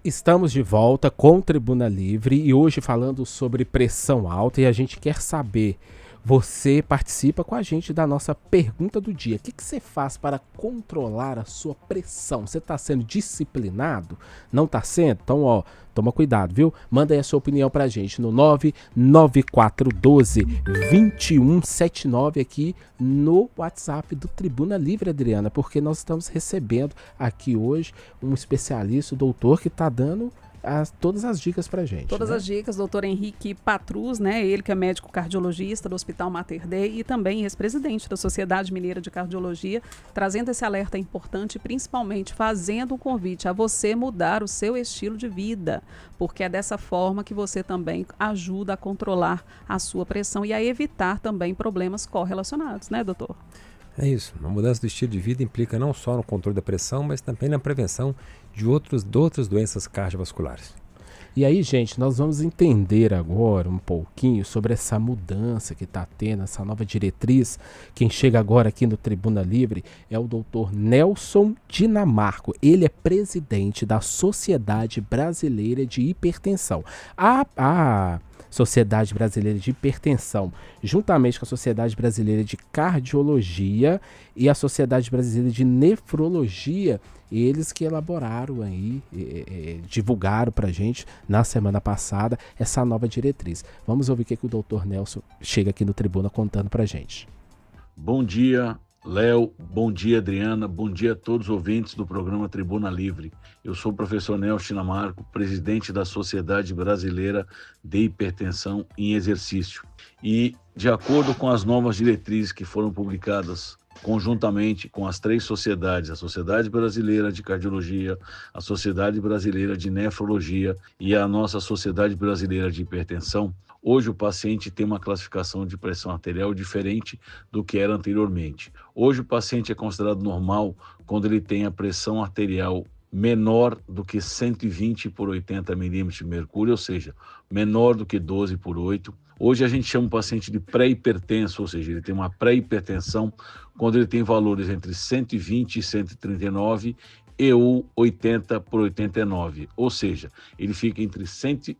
Estamos de volta com Tribuna Livre e hoje falando sobre pressão alta, e a gente quer saber, você participa com a gente da nossa pergunta do dia. O que você faz para controlar a sua pressão? Você está sendo disciplinado? Não está sendo? Então, toma cuidado, viu? Manda aí a sua opinião pra gente no 99412-2179 aqui no WhatsApp do Tribuna Livre, Adriana, porque nós estamos recebendo aqui hoje um especialista, o doutor, que está dando todas as dicas pra gente. Todas as dicas, doutor Henrique Patrus, né? Ele que é médico cardiologista do Hospital Mater Dei e também ex-presidente da Sociedade Mineira de Cardiologia, trazendo esse alerta importante, principalmente fazendo um convite a você mudar o seu estilo de vida, porque é dessa forma que você também ajuda a controlar a sua pressão e a evitar também problemas correlacionados, né, doutor? É isso, uma mudança do estilo de vida implica não só no controle da pressão, mas também na prevenção de outras doenças cardiovasculares. E aí, gente, nós vamos entender agora um pouquinho sobre essa mudança que está tendo, essa nova diretriz. Quem chega agora aqui no Tribuna Livre é o Dr. Nelson Dinamarco. Ele é presidente da Sociedade Brasileira de Hipertensão. A Sociedade Brasileira de Hipertensão, juntamente com a Sociedade Brasileira de Cardiologia e a Sociedade Brasileira de Nefrologia, eles que elaboraram aí, divulgaram pra gente na semana passada essa nova diretriz. Vamos ouvir o que o Dr. Nelson chega aqui no Tribuna contando pra gente. Bom dia, Léo, bom dia, Adriana, bom dia a todos os ouvintes do programa Tribuna Livre. Eu sou o professor Nelson Dinamarco, presidente da Sociedade Brasileira de Hipertensão em Exercício. E, de acordo com as novas diretrizes que foram publicadas conjuntamente com as três sociedades, a Sociedade Brasileira de Cardiologia, a Sociedade Brasileira de Nefrologia e a nossa Sociedade Brasileira de Hipertensão, hoje o paciente tem uma classificação de pressão arterial diferente do que era anteriormente. Hoje o paciente é considerado normal quando ele tem a pressão arterial menor do que 120 por 80 milímetros de mercúrio, ou seja, menor do que 12 por 8. Hoje a gente chama o paciente de pré-hipertenso, ou seja, ele tem uma pré-hipertensão quando ele tem valores entre 120 e 139 e ou 80 por 89, ou seja, ele fica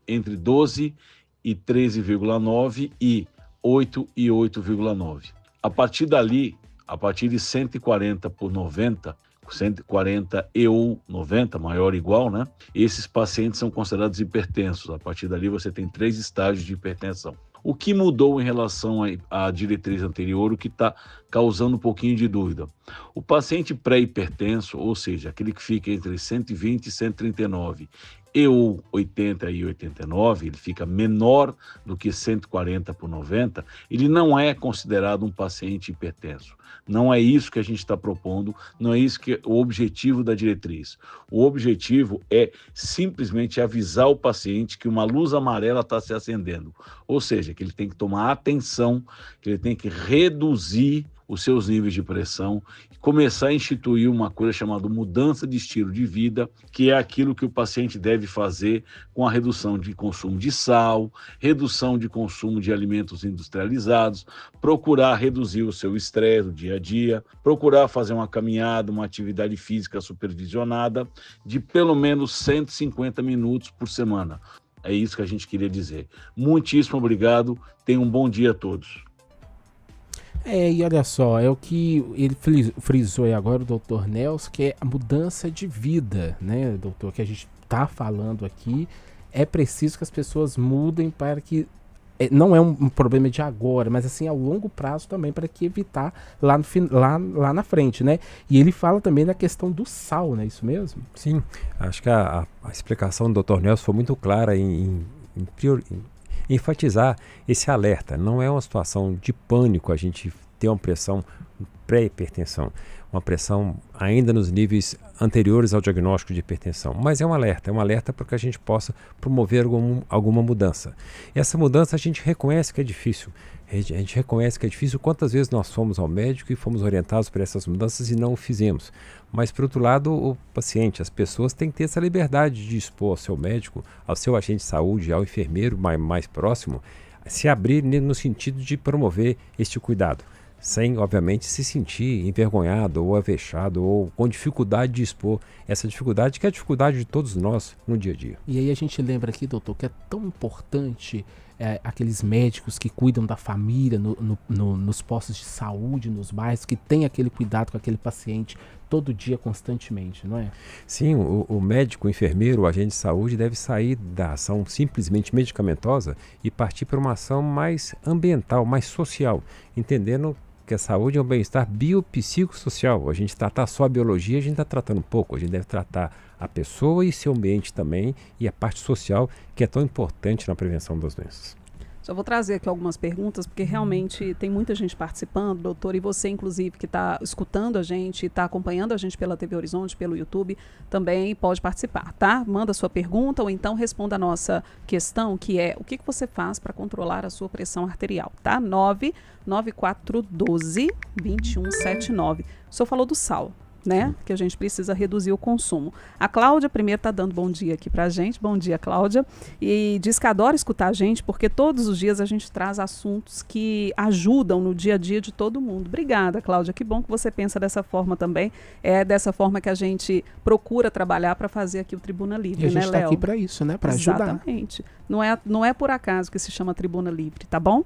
entre 12 e 13,9 e 8 e 8,9. A partir dali, a partir de 140 por 90, 140 e ou 90, maior ou igual, né? Esses pacientes são considerados hipertensos. A partir dali você tem 3 estágios de hipertensão. O que mudou em relação à diretriz anterior, o que está causando um pouquinho de dúvida? O paciente pré-hipertenso, ou seja, aquele que fica entre 120 e 139 e ou 80 e 89, ele fica menor do que 140 por 90, ele não é considerado um paciente hipertenso. Não é isso que a gente está propondo, não é isso que é o objetivo da diretriz. O objetivo é simplesmente avisar o paciente que uma luz amarela está se acendendo, ou seja, que ele tem que tomar atenção, que ele tem que reduzir os seus níveis de pressão e começar a instituir uma coisa chamada mudança de estilo de vida, que é aquilo que o paciente deve fazer com a redução de consumo de sal, redução de consumo de alimentos industrializados, procurar reduzir o seu estresse no dia a dia, procurar fazer uma caminhada, uma atividade física supervisionada de pelo menos 150 minutos por semana. É isso que a gente queria dizer. Muitíssimo obrigado, tenham um bom dia a todos. E olha só, é o que ele frisou aí agora, o Dr. Nelson, que é a mudança de vida, né, doutor, que a gente está falando aqui. É preciso que as pessoas mudem para que, não é um problema de agora, mas assim, a longo prazo também, para que evitar lá na frente, né? E ele fala também da questão do sal, né, isso mesmo? Sim, acho que a explicação do Dr. Nelson foi muito clara em enfatizar esse alerta. Não é uma situação de pânico a gente ter uma pressão pré-hipertensão, uma pressão ainda nos níveis anteriores ao diagnóstico de hipertensão, mas é um alerta para que a gente possa promover alguma mudança. E essa mudança a gente reconhece que é difícil, quantas vezes nós fomos ao médico e fomos orientados por essas mudanças e não o fizemos. Mas, por outro lado, o paciente, as pessoas têm que ter essa liberdade de expor ao seu médico, ao seu agente de saúde, ao enfermeiro mais próximo, se abrir no sentido de promover este cuidado. sem, obviamente, se sentir envergonhado ou avexado ou com dificuldade de expor essa dificuldade, que é a dificuldade de todos nós no dia a dia. E aí a gente lembra aqui, doutor, que é tão importante aqueles médicos que cuidam da família nos postos de saúde, nos bairros, que tem aquele cuidado com aquele paciente todo dia, constantemente, não é? Sim, o médico, o enfermeiro, o agente de saúde deve sair da ação simplesmente medicamentosa e partir para uma ação mais ambiental, mais social, entendendo que a saúde é um bem-estar biopsicossocial. A gente tratar só a biologia, a gente está tratando pouco. A gente deve tratar a pessoa e seu ambiente também, e a parte social, que é tão importante na prevenção das doenças. Só vou trazer aqui algumas perguntas, porque realmente tem muita gente participando, doutor, e você, inclusive, que está escutando a gente, está acompanhando a gente pela TV Horizonte, pelo YouTube, também pode participar, tá? Manda sua pergunta ou então responda a nossa questão, que é: o que você faz para controlar a sua pressão arterial, tá? 99412-2179. O senhor falou do sal, né? Que a gente precisa reduzir o consumo. A Cláudia primeiro está dando bom dia aqui pra gente. Bom dia, Cláudia. E diz que adora escutar a gente, porque todos os dias a gente traz assuntos que ajudam no dia a dia de todo mundo. Obrigada, Cláudia. Que bom que você pensa dessa forma também. É dessa forma que a gente procura trabalhar para fazer aqui o Tribuna Livre, e a gente né, está Léo? aqui para isso, né? Para ajudar. Exatamente. Não é por acaso que se chama Tribuna Livre, tá bom?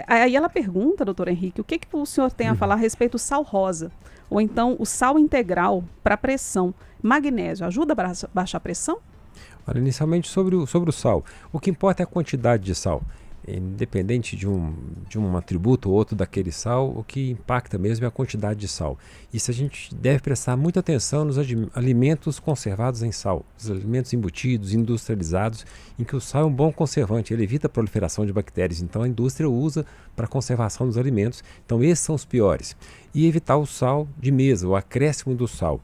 Aí ela pergunta, doutor Henrique, o que o senhor tem a falar a respeito do sal rosa? Ou então o sal integral para pressão. Magnésio ajuda a baixar a pressão? Olha, inicialmente sobre o sal. O que importa é a quantidade de sal. Independente de um atributo ou outro daquele sal, o que impacta mesmo é a quantidade de sal. Isso a gente deve prestar muita atenção nos alimentos conservados em sal, os alimentos embutidos, industrializados, em que o sal é um bom conservante, ele evita a proliferação de bactérias, então a indústria usa para a conservação dos alimentos. Então esses são os piores. E evitar o sal de mesa, o acréscimo do sal.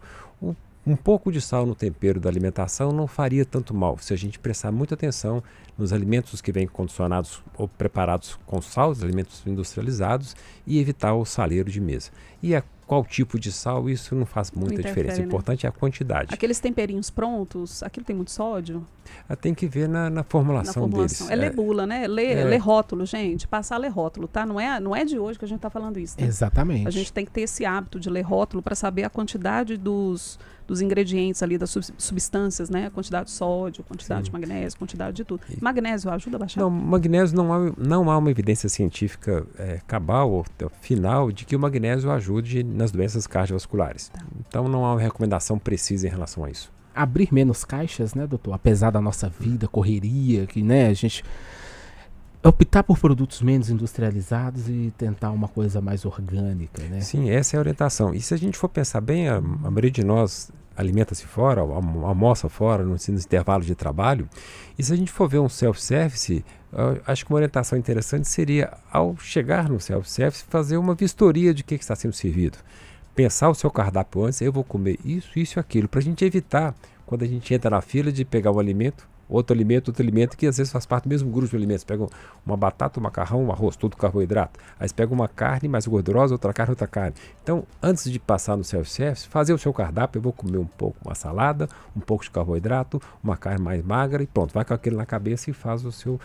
Um pouco de sal no tempero da alimentação não faria tanto mal, se a gente prestar muita atenção nos alimentos que vêm condicionados ou preparados com sal, os alimentos industrializados, e evitar o saleiro de mesa. E qual tipo de sal, isso não faz muita diferença. O importante é a quantidade. Aqueles temperinhos prontos, aquilo tem muito sódio? Tem que ver na formulação deles. É ler bula, né? Ler rótulo, gente. Passar a ler rótulo, tá? Não é de hoje que a gente está falando isso. Né? Exatamente. A gente tem que ter esse hábito de ler rótulo para saber a quantidade dos ingredientes ali, das substâncias, né? A quantidade de sódio, a quantidade de magnésio, a quantidade de tudo. Magnésio ajuda a baixar? Não, magnésio não há uma evidência científica cabal ou final de que o magnésio ajude nas doenças cardiovasculares. Tá. Então não há uma recomendação precisa em relação a isso. Abrir menos caixas, né, doutor? Apesar da nossa vida, correria, que, né, a gente optar por produtos menos industrializados e tentar uma coisa mais orgânica, né? Sim, essa é a orientação. E se a gente for pensar bem, a maioria de nós alimenta-se fora, almoça fora, nos intervalos de trabalho. E se a gente for ver um self-service, acho que uma orientação interessante seria, ao chegar no self-service, fazer uma vistoria de que está sendo servido. Pensar o seu cardápio antes, eu vou comer isso e aquilo, para a gente evitar, quando a gente entra na fila, de pegar um alimento, outro alimento, que às vezes faz parte do mesmo grupo de alimentos. Você pega uma batata, um macarrão, um arroz, tudo carboidrato. Aí você pega uma carne mais gordurosa, outra carne. Então, antes de passar no self-service, fazer o seu cardápio, eu vou comer um pouco, uma salada, um pouco de carboidrato, uma carne mais magra e pronto. Vai com aquilo na cabeça e faz o seu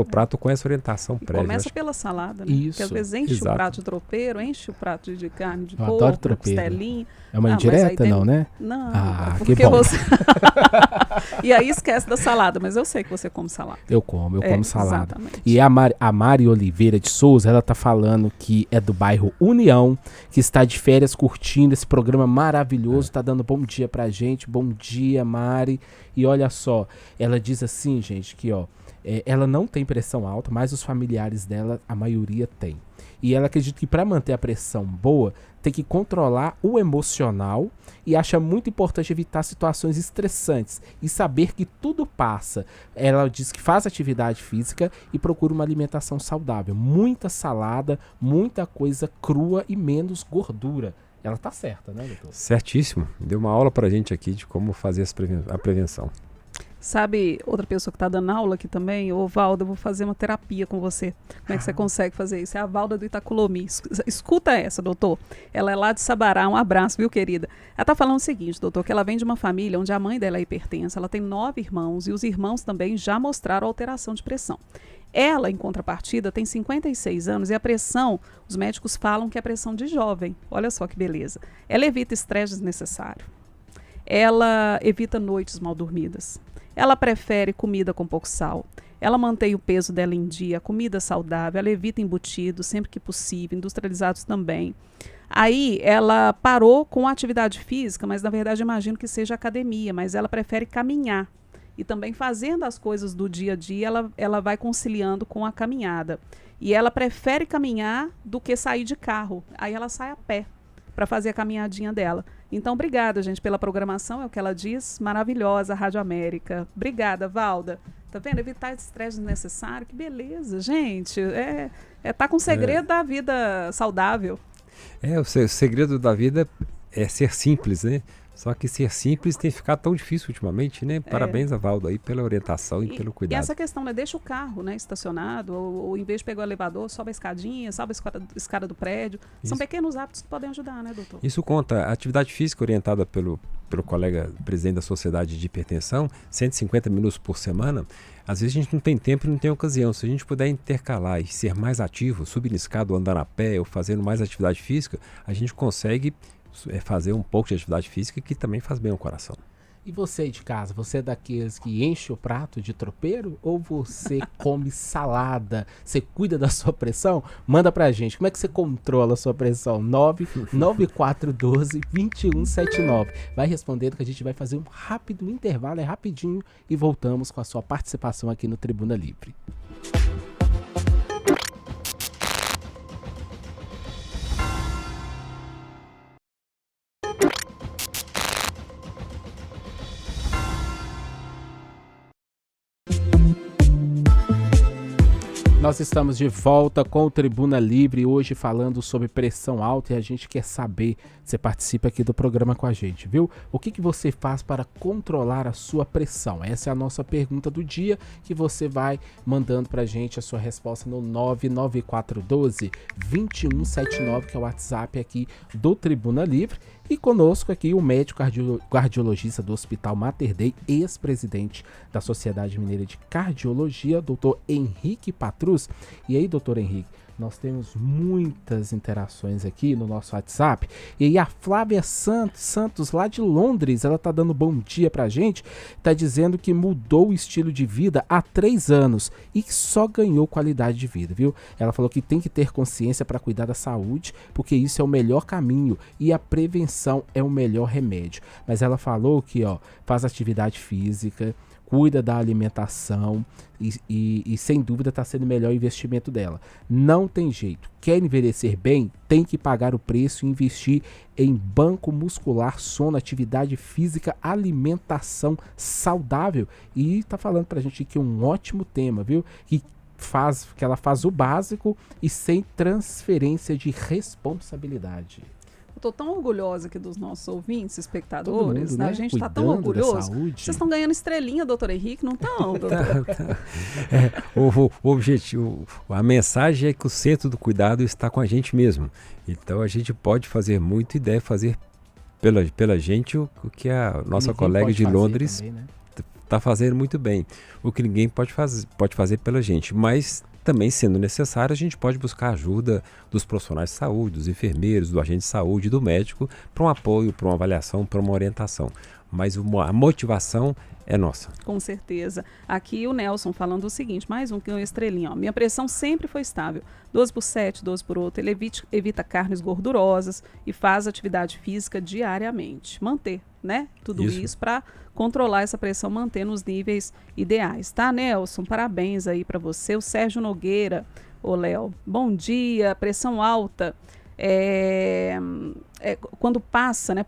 prato com essa orientação prévia. Começa pela salada, né? Isso. Porque às vezes enche o prato de tropeiro, enche o prato de carne de porco, costelinha. É uma indireta, não, né? Não, porque que bom. Você... E aí esquece da salada, mas eu sei que você come salada. Eu como salada. Exatamente. E a Mari Oliveira de Souza, ela tá falando que é do bairro União, que está de férias curtindo esse programa maravilhoso, tá dando bom dia pra gente. Bom dia, Mari. E olha só, ela diz assim, gente, que ela não tem pressão alta, mas os familiares dela, a maioria tem. E ela acredita que para manter a pressão boa, tem que controlar o emocional e acha muito importante evitar situações estressantes e saber que tudo passa. Ela diz que faz atividade física e procura uma alimentação saudável. Muita salada, muita coisa crua e menos gordura. Ela tá certa, né, doutor? Certíssimo. Deu uma aula pra gente aqui de como fazer a prevenção. Sabe outra pessoa que está dando aula aqui também? Ô, Valda, eu vou fazer uma terapia com você. Como é que você consegue fazer isso? É a Valda do Itacolomi. Escuta essa, doutor. Ela é lá de Sabará. Um abraço, viu, querida? Ela está falando o seguinte, doutor, que ela vem de uma família onde a mãe dela é hipertensa. Ela tem 9 irmãos e os irmãos também já mostraram alteração de pressão. Ela, em contrapartida, tem 56 anos e a pressão, os médicos falam que é pressão de jovem. Olha só que beleza. Ela evita estresse desnecessário. Ela evita noites mal dormidas. Ela prefere comida com pouco sal. Ela mantém o peso dela em dia, comida saudável. Ela evita embutidos sempre que possível, industrializados também. Aí ela parou com a atividade física, mas na verdade imagino que seja academia, mas ela prefere caminhar. E também fazendo as coisas do dia a dia, ela vai conciliando com a caminhada. E ela prefere caminhar do que sair de carro. Aí ela sai a pé para fazer a caminhadinha dela. Então, obrigada, gente, pela programação, é o que ela diz. Maravilhosa, Rádio América. Obrigada, Valda. Tá vendo? Evitar estresse desnecessário. Que beleza, gente. Tá com o segredo da vida saudável. O segredo da vida é ser simples, né? Só que ser simples tem ficado tão difícil ultimamente, né? Parabéns a Valdo aí pela orientação e pelo cuidado. E essa questão, né? Deixa o carro, né, estacionado, ou em vez de pegar o elevador, sobe a escadinha, sobe a escada do prédio. São pequenos hábitos que podem ajudar, né, doutor? Isso conta. A atividade física orientada pelo colega presidente da Sociedade de Hipertensão, 150 minutos por semana, às vezes a gente não tem tempo e não tem ocasião. Se a gente puder intercalar e ser mais ativo, subindo escada ou andando a pé ou fazendo mais atividade física, a gente consegue fazer um pouco de atividade física que também faz bem ao coração. E você aí de casa, você é daqueles que enche o prato de tropeiro ou você come salada? Você cuida da sua pressão? Manda pra gente. Como é que você controla a sua pressão? 99412-2179. Vai respondendo que a gente vai fazer um rápido intervalo, é rapidinho, e voltamos com a sua participação aqui no Tribuna Livre. Nós estamos de volta com o Tribuna Livre, hoje falando sobre pressão alta, e a gente quer saber, você participa aqui do programa com a gente, viu? O que você faz para controlar a sua pressão? Essa é a nossa pergunta do dia, que você vai mandando pra gente a sua resposta no 99412-2179, que é o WhatsApp aqui do Tribuna Livre. E conosco aqui o médico cardiologista do Hospital Mater Dei, ex-presidente da Sociedade Mineira de Cardiologia, doutor Henrique Patrus. E aí, doutor Henrique, nós temos muitas interações aqui no nosso WhatsApp. E aí a Flávia Santos, lá de Londres, ela tá dando bom dia pra gente. Tá dizendo que mudou o estilo de vida há 3 anos e que só ganhou qualidade de vida, viu? Ela falou que tem que ter consciência para cuidar da saúde, porque isso é o melhor caminho e a prevenção é o melhor remédio. Mas ela falou que, faz atividade física, cuida da alimentação e sem dúvida está sendo o melhor investimento dela. Não tem jeito. Quer envelhecer bem? Tem que pagar o preço e investir em banco muscular, sono, atividade física, alimentação saudável. E está falando para a gente aqui um ótimo tema, viu? Que ela faz o básico e sem transferência de responsabilidade. Estou tão orgulhosa aqui dos nossos ouvintes, espectadores, mundo, né? A gente está tão orgulhoso. Vocês estão ganhando estrelinha, doutor Henrique, não estão, doutor? O objetivo, a mensagem é que o centro do cuidado está com a gente mesmo. Então a gente pode fazer muito e deve fazer pela gente o que a nossa colega de Londres está fazendo muito bem. O que ninguém pode fazer pela gente, mas também, sendo necessário, a gente pode buscar ajuda dos profissionais de saúde, dos enfermeiros, do agente de saúde, do médico, para um apoio, para uma avaliação, para uma orientação. Mas a motivação é nossa. Com certeza. Aqui o Nelson falando o seguinte, mais um que é uma estrelinha. Minha pressão sempre foi estável. 12 por 7, 12 por 8. Ele evita carnes gordurosas e faz atividade física diariamente. Manter, né? Tudo isso para controlar essa pressão, manter nos níveis ideais. Tá, Nelson? Parabéns aí para você. O Sérgio Nogueira. Ô, Léo, bom dia. Pressão alta. Quando passa, né,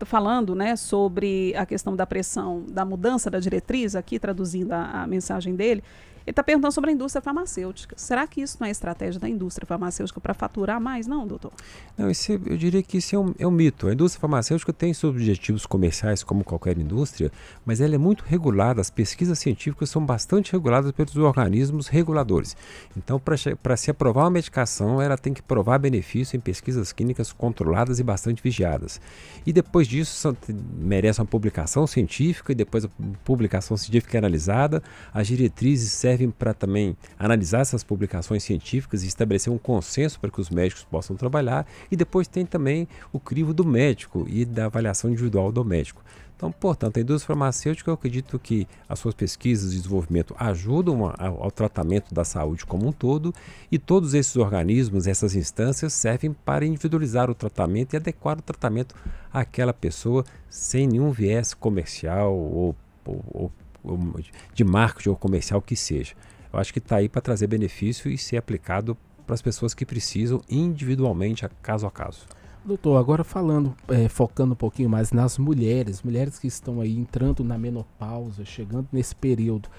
falando, né, sobre a questão da pressão, da mudança da diretriz, aqui traduzindo a mensagem dele, ele está perguntando sobre a indústria farmacêutica. Será que isso não é estratégia da indústria farmacêutica para faturar mais, não, doutor? Não, eu diria que isso é um mito. A indústria farmacêutica tem seus objetivos comerciais, como qualquer indústria, mas ela é muito regulada. As pesquisas científicas são bastante reguladas pelos organismos reguladores. Então, para se aprovar uma medicação, ela tem que provar benefício em pesquisas clínicas controladas e bastante vigiadas. E depois disso, merece uma publicação científica, e depois a publicação científica é analisada, as diretrizes servem servem para também analisar essas publicações científicas e estabelecer um consenso para que os médicos possam trabalhar. E depois tem também o crivo do médico e da avaliação individual do médico. Então, portanto, a indústria farmacêutica, eu acredito que as suas pesquisas de desenvolvimento ajudam ao tratamento da saúde como um todo, e todos esses organismos, essas instâncias, servem para individualizar o tratamento e adequar o tratamento àquela pessoa sem nenhum viés comercial ou de marketing ou comercial que seja. Eu acho que está aí para trazer benefício e ser aplicado para as pessoas que precisam individualmente, caso a caso. Doutor, agora falando, focando um pouquinho mais nas mulheres que estão aí entrando na menopausa, chegando nesse período,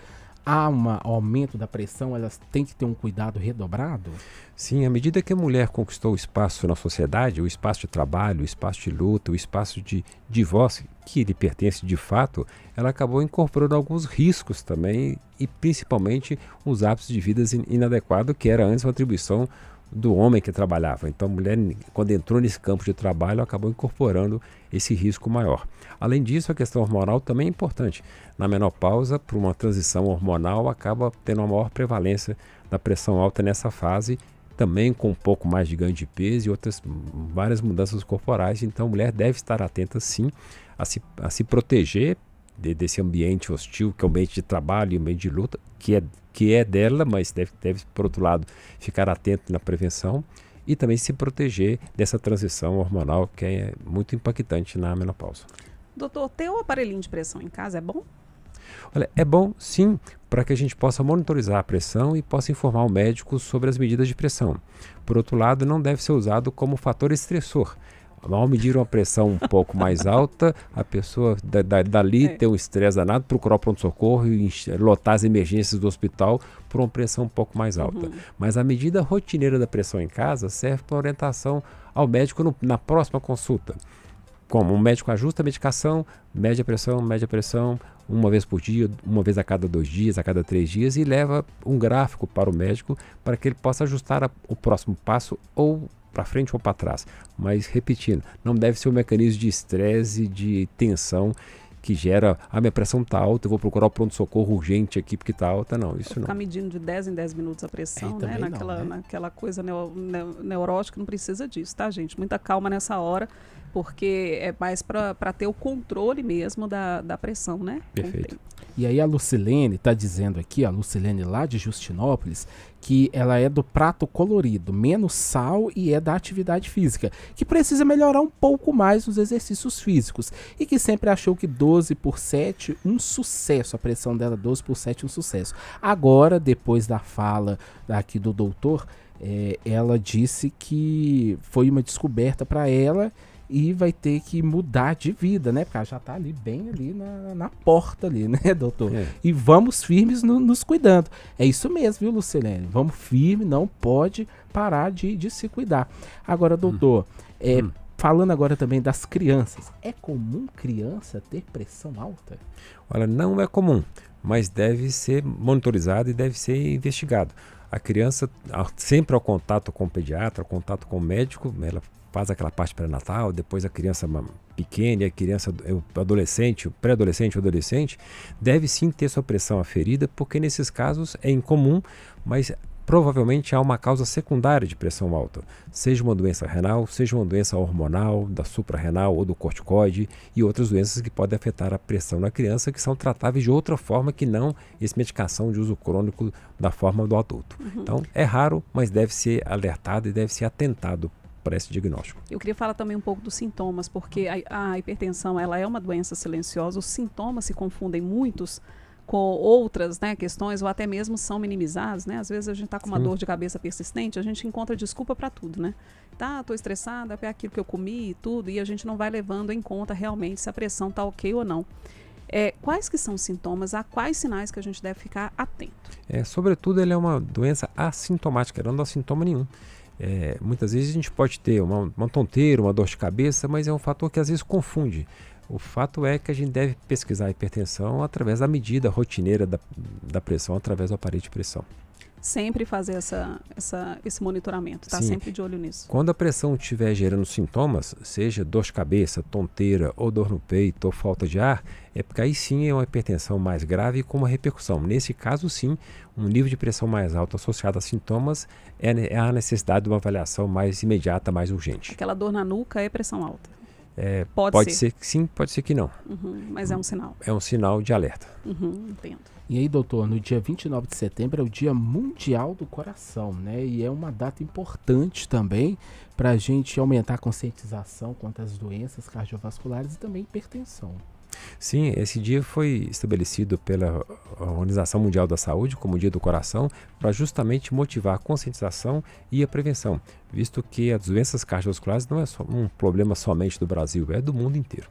há um aumento da pressão, elas têm que ter um cuidado redobrado? Sim, à medida que a mulher conquistou o espaço na sociedade, o espaço de trabalho, o espaço de luta, o espaço de voz, que lhe pertence de fato, ela acabou incorporando alguns riscos também e principalmente os hábitos de vida inadequados, que era antes uma atribuição do homem que trabalhava. Então a mulher, quando entrou nesse campo de trabalho, acabou incorporando esse risco maior. Além disso, a questão hormonal também é importante. Na menopausa, por uma transição hormonal, acaba tendo uma maior prevalência da pressão alta nessa fase, também com um pouco mais de ganho de peso e outras várias mudanças corporais. Então a mulher deve estar atenta sim a se proteger desse ambiente hostil, que é o ambiente de trabalho e o ambiente de luta, que é dela, mas deve, por outro lado, ficar atento na prevenção e também se proteger dessa transição hormonal que é muito impactante na menopausa. Doutor, ter um aparelhinho de pressão em casa é bom? Olha, é bom sim, para que a gente possa monitorizar a pressão e possa informar o médico sobre as medidas de pressão. Por outro lado, não deve ser usado como fator estressor. Ao medir uma pressão um pouco mais alta, a pessoa dali tem um estresse danado, procurar o pronto-socorro e lotar as emergências do hospital por uma pressão um pouco mais alta. Mas a medida rotineira da pressão em casa serve para orientação ao médico na próxima consulta. Como o médico ajusta a medicação, mede a pressão, uma vez por dia, uma vez a cada 2 dias, a cada 3 dias, e leva um gráfico para o médico para que ele possa ajustar o próximo passo ou para frente ou para trás. Mas, repetindo, não deve ser um mecanismo de estresse, de tensão que gera, minha pressão está alta, eu vou procurar o pronto-socorro urgente aqui porque está alta. Não, isso não. Ficar medindo de 10 em 10 minutos a pressão, né? Naquela coisa neurótica, não precisa disso, tá, gente? Muita calma nessa hora, porque é mais para ter o controle mesmo da pressão, né? Perfeito. E aí a Lucilene está dizendo aqui, a Lucilene lá de Justinópolis, que ela é do prato colorido, menos sal, e é da atividade física, que precisa melhorar um pouco mais nos exercícios físicos, e que sempre achou que 12/7 um sucesso, a pressão dela 12/7 um sucesso. Agora, depois da fala aqui do doutor, ela disse que foi uma descoberta para ela, e vai ter que mudar de vida, né? Porque ela já está ali, bem ali na porta ali, né, doutor? E vamos firmes nos cuidando. É isso mesmo, viu, Lucilene? Vamos firme, não pode parar de se cuidar. Agora, doutor, falando agora também das crianças. É comum criança ter pressão alta? Olha, não é comum, mas deve ser monitorizado e deve ser investigado. A criança, sempre ao contato com o pediatra, ao contato com o médico, ela faz aquela parte pré-natal, depois a criança pequena, a criança, o adolescente, o pré-adolescente, o adolescente, deve sim ter sua pressão aferida, porque nesses casos é incomum, mas provavelmente há uma causa secundária de pressão alta, seja uma doença renal, seja uma doença hormonal, da suprarrenal ou do corticoide, e outras doenças que podem afetar a pressão na criança, que são tratáveis de outra forma que não essa medicação de uso crônico da forma do adulto. Então é raro, mas deve ser alertado e deve ser atentado para esse diagnóstico. Eu queria falar também um pouco dos sintomas, porque a hipertensão, ela é uma doença silenciosa, os sintomas se confundem muitos com outras, né, questões, ou até mesmo são minimizados, né? Às vezes a gente está com uma dor de cabeça persistente, a gente encontra desculpa para tudo, né? Estou estressada, é aquilo que eu comi e tudo, e a gente não vai levando em conta realmente se a pressão está ok ou não. Quais que são os sintomas, a quais sinais que a gente deve ficar atento? Sobretudo, ele é uma doença assintomática, não dá sintoma nenhum. Muitas vezes a gente pode ter uma tonteira, uma dor de cabeça, mas é um fator que às vezes confunde. O fato é que a gente deve pesquisar a hipertensão através da medida rotineira da pressão, através do aparelho de pressão. sempre fazer esse monitoramento, tá Sim. sempre de olho nisso. Quando a pressão estiver gerando sintomas, seja dor de cabeça, tonteira, ou dor no peito, ou falta de ar, é porque aí sim é uma hipertensão mais grave com uma repercussão. Nesse caso, sim, um nível de pressão mais alto associado a sintomas é a necessidade de uma avaliação mais imediata, mais urgente. Aquela dor na nuca é pressão alta. Pode ser que sim, pode ser que não. Mas é um sinal. É um sinal de alerta. Entendo. E aí, doutor, no dia 29 de setembro é o Dia Mundial do Coração, né? E é uma data importante também para a gente aumentar a conscientização contra as doenças cardiovasculares e também hipertensão. Sim, esse dia foi estabelecido pela Organização Mundial da Saúde como o Dia do Coração para justamente motivar a conscientização e a prevenção, visto que as doenças cardiovasculares não é só um problema somente do Brasil, é do mundo inteiro.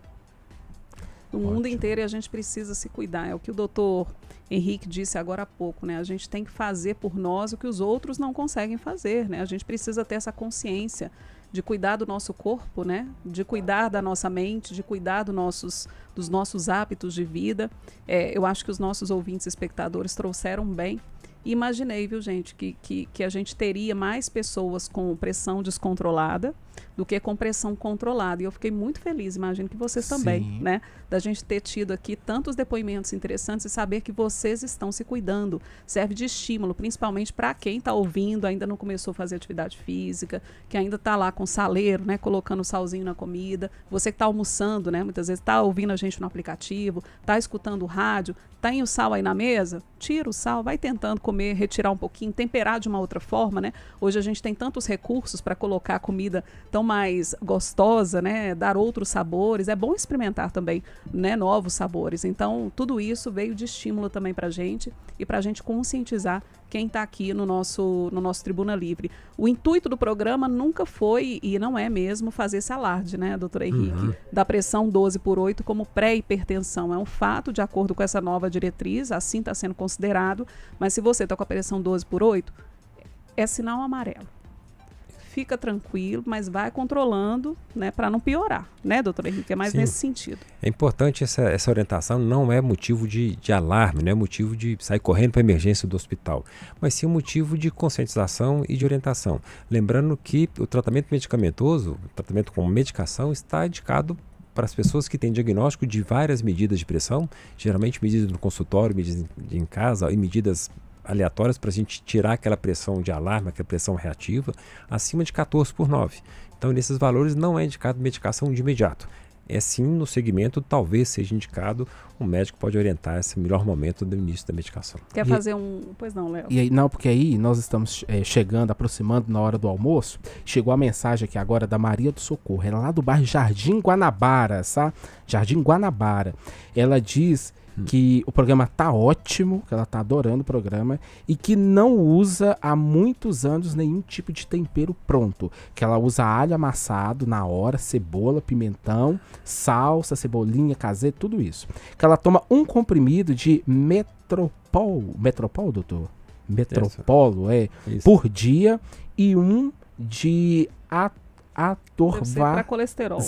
No mundo inteiro, e a gente precisa se cuidar. É o que o doutor Henrique disse agora há pouco, né? A gente tem que fazer por nós o que os outros não conseguem fazer, né? A gente precisa ter essa consciência de cuidar do nosso corpo, né? De cuidar da nossa mente, de cuidar dos nossos hábitos de vida. Eu acho que os nossos ouvintes e espectadores trouxeram bem. E imaginei, viu, gente, que a gente teria mais pessoas com pressão descontrolada do que com pressão controlada. E eu fiquei muito feliz, imagino que vocês também, né? Da gente ter tido aqui tantos depoimentos interessantes e saber que vocês estão se cuidando. Serve de estímulo, principalmente para quem está ouvindo, ainda não começou a fazer atividade física, que ainda está lá com saleiro, né? Colocando salzinho na comida. Você que está almoçando, né? Muitas vezes está ouvindo a gente no aplicativo, está escutando o rádio, tem o sal aí na mesa, tira o sal, vai tentando comer, retirar um pouquinho, temperar de uma outra forma, né? Hoje a gente tem tantos recursos para colocar a comida tão mais gostosa, né? Dar outros sabores. É bom experimentar também, né? Novos sabores. Então, tudo isso veio de estímulo também para a gente e para a gente conscientizar quem está aqui no nosso Tribuna Livre. O intuito do programa nunca foi, e não é mesmo, fazer esse alarde, né, doutor Henrique, da pressão 12/8 como pré-hipertensão. É um fato, de acordo com essa nova diretriz, assim está sendo considerado, mas se você está com a pressão 12/8, é sinal amarelo. Fica tranquilo, mas vai controlando, né, para não piorar, né, doutor Henrique? É mais Sim. nesse sentido. É importante essa orientação, não é motivo de alarme, não é motivo de sair correndo para a emergência do hospital, mas sim um motivo de conscientização e de orientação. Lembrando que o tratamento medicamentoso, o tratamento com medicação, está indicado para as pessoas que têm diagnóstico de várias medidas de pressão, geralmente medidas no consultório, medidas em casa e medidas aleatórias para a gente tirar aquela pressão de alarme, aquela pressão reativa, acima de 14/9. Então, nesses valores não é indicado medicação de imediato. É sim no segmento, talvez seja indicado, o médico pode orientar esse melhor momento do início da medicação. Quer fazer Pois não, Léo. E aí, não, porque aí nós estamos chegando, aproximando na hora do almoço. Chegou a mensagem aqui agora da Maria do Socorro. Ela é lá do bairro Jardim Guanabara, sabe? Jardim Guanabara. Ela diz que o programa tá ótimo, que ela tá adorando o programa e que não usa há muitos anos nenhum tipo de tempero pronto, que ela usa alho amassado na hora, cebola, pimentão, salsa, cebolinha caseira, tudo isso. Que ela toma um comprimido de Metropol, doutor? Metropolo, Isso. por dia e um de Deve ser para colesterol.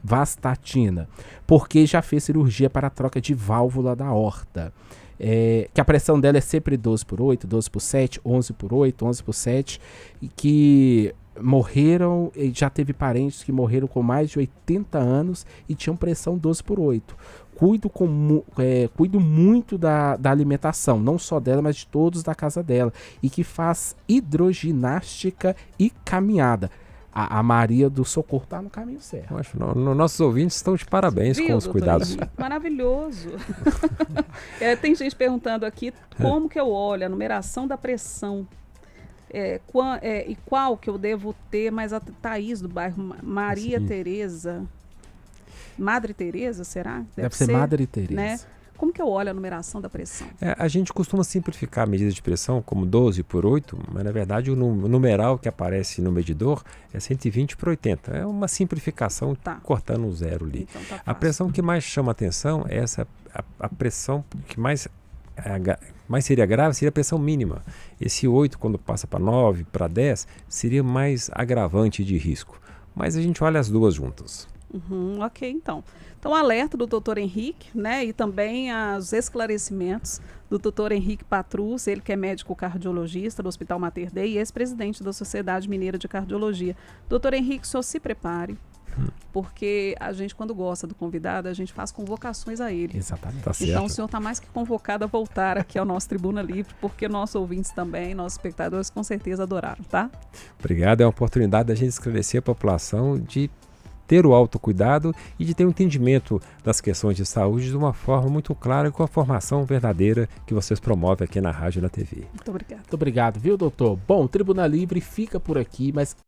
Vastatina, porque já fez cirurgia para a troca de válvula da aorta. Que a pressão dela é sempre 12/8, 12/7, 11/8, 11/7, e que morreram, já teve parentes que morreram com mais de 80 anos e tinham pressão 12/8. Cuido muito da alimentação, não só dela, mas de todos da casa dela, e que faz hidroginástica e caminhada. A Maria do Socorro está no caminho certo. Eu acho, nossos ouvintes estão de parabéns com os cuidados. Henrique? Maravilhoso. Tem gente perguntando aqui como que eu olho a numeração da pressão. E qual que eu devo ter, mas a Thaís do bairro Maria Tereza. Madre Tereza, será? Deve ser Madre Tereza. Né? Como que eu olho a numeração da pressão? A gente costuma simplificar a medida de pressão como 12/8, mas na verdade o numeral que aparece no medidor é 120/80. É uma simplificação, cortando um zero ali. Então, tá a pressão que mais chama atenção é a pressão que mais seria grave, seria a pressão mínima. Esse 8, quando passa para 9, para 10, seria mais agravante de risco. Mas a gente olha as duas juntas. Ok, então. Então, alerta do Dr. Henrique, né, e também os esclarecimentos do Dr. Henrique Patrus, ele que é médico cardiologista do Hospital Mater Dei e ex-presidente da Sociedade Mineira de Cardiologia. Dr. Henrique, o senhor se prepare, porque a gente, quando gosta do convidado, a gente faz convocações a ele. Exatamente. Tá certo. Então, o senhor está mais que convocado a voltar aqui ao nosso Tribuna Livre, porque nossos ouvintes também, nossos espectadores, com certeza adoraram, tá? Obrigado, é uma oportunidade da gente esclarecer a população, de ter o autocuidado e de ter um entendimento das questões de saúde de uma forma muito clara e com a formação verdadeira que vocês promovem aqui na rádio e na TV. Muito obrigada. Muito obrigado, viu, doutor? Bom, o Tribuna Livre fica por aqui, mas